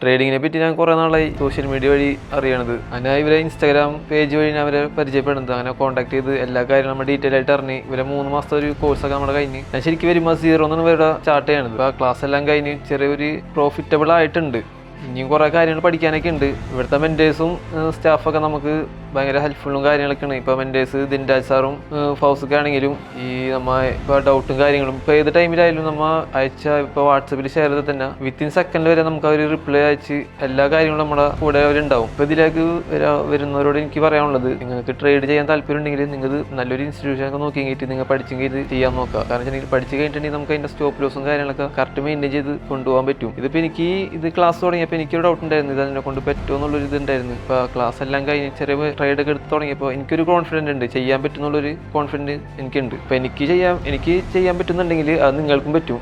ട്രേഡിങ്ങിനെ പറ്റി ഞാൻ കുറേ നാളായി സോഷ്യൽ മീഡിയ വഴി അറിയണത്. അങ്ങനെ ഇവരെ ഇൻസ്റ്റാഗ്രാം പേജ് വഴി ഞാൻ അവരെ പരിചയപ്പെടുന്നത്. അങ്ങനെ കോൺടാക്ട് ചെയ്ത് എല്ലാ കാര്യങ്ങളും നമ്മൾ ഡീറ്റെയിൽ ആയിട്ട് അറിഞ്ഞ് ഇവരെ 3 മാസത്തെ ഒരു കോഴ്സൊക്കെ നമ്മുടെ കഴിഞ്ഞ് ഞാൻ ശരിക്കും വരുമ്പോൾ 0 എന്നാണ് ഇവരുടെ സ്റ്റാർട്ട് ചെയ്യണത്. അപ്പോൾ ആ ക്ലാസ് എല്ലാം കഴിഞ്ഞ് ചെറിയൊരു പ്രോഫിറ്റബിൾ ആയിട്ടുണ്ട്. ഇനിയും കുറേ കാര്യങ്ങൾ പഠിക്കാനൊക്കെ ഉണ്ട്. ഇവിടുത്തെ മെൻറ്റേഴ്സും സ്റ്റാഫൊക്കെ നമുക്ക് ഭയങ്കര ഹെൽപ്ഫുള്ളും കാര്യങ്ങളൊക്കെയാണ്. ഇപ്പോൾ മെൻറ്റേഴ്സ് ദിൻരാജ് സാറും ഫൗസൊക്കെ ആണെങ്കിലും ഈ നമ്മൾ ഇപ്പോൾ ഡൗട്ടും കാര്യങ്ങളും ഇപ്പോൾ ഏത് ടൈമിലായാലും നമ്മൾ അയച്ച ഇപ്പോൾ വാട്സപ്പിൽ ഷെയർ ചെയ്താൽ തന്നെ വിത്തിൻ സെക്കൻഡ് വരെ നമുക്ക് അവർ റിപ്ലൈ അയച്ച് എല്ലാ കാര്യങ്ങളും നമ്മുടെ കൂടെ അവരുണ്ടാവും. ഇപ്പോൾ ഇതിലേക്ക് വരുന്നവരോട് എനിക്ക് പറയാനുള്ളത്, നിങ്ങൾക്ക് ട്രേഡ് ചെയ്യാൻ താല്പര്യം ഉണ്ടെങ്കിൽ നിങ്ങൾ നല്ലൊരു ഇൻസ്റ്റിറ്റ്യൂഷനൊക്കെ നോക്കി കഴിഞ്ഞിട്ട് നിങ്ങൾ പഠിച്ചെങ്കിൽ ഇത് ചെയ്യാൻ നോക്കുക. കാരണം വെച്ചിട്ടുണ്ടെങ്കിൽ പഠിച്ച് കഴിഞ്ഞിട്ടുണ്ടെങ്കിൽ നമുക്ക് അതിൻ്റെ സ്റ്റോപ്പ് ലോസും കാര്യങ്ങളൊക്കെ കറക്റ്റ് മെയിൻറ്റെയിൻ ചെയ്ത് കൊണ്ടുപോകാൻ പറ്റും. ഇതിപ്പോൾ എനിക്ക് ഇത് ക്ലാസ് തുടങ്ങിയപ്പോൾ എനിക്കൊരു ഡൗട്ട് ഉണ്ടായിരുന്നു, ഇത് അതിനെ കൊണ്ട് പറ്റുമോ എന്നുള്ളൊരു ഇതുണ്ടായിരുന്നു. ഇപ്പോൾ ക്ലാസ് എല്ലാം കഴിഞ്ഞ് ചെറിയ ട്രേഡൊക്കെ എടുത്ത് തുടങ്ങിയപ്പോൾ എനിക്കൊരു കോൺഫിഡൻറ്റ് ഉണ്ട്, ചെയ്യാൻ പറ്റുന്നുള്ളൊരു കോൺഫിഡൻറ്റ് എനിക്കുണ്ട്. അപ്പോൾ എനിക്ക് ചെയ്യാൻ പറ്റുന്നുണ്ടെങ്കിൽ അത് നിങ്ങൾക്കും പറ്റും.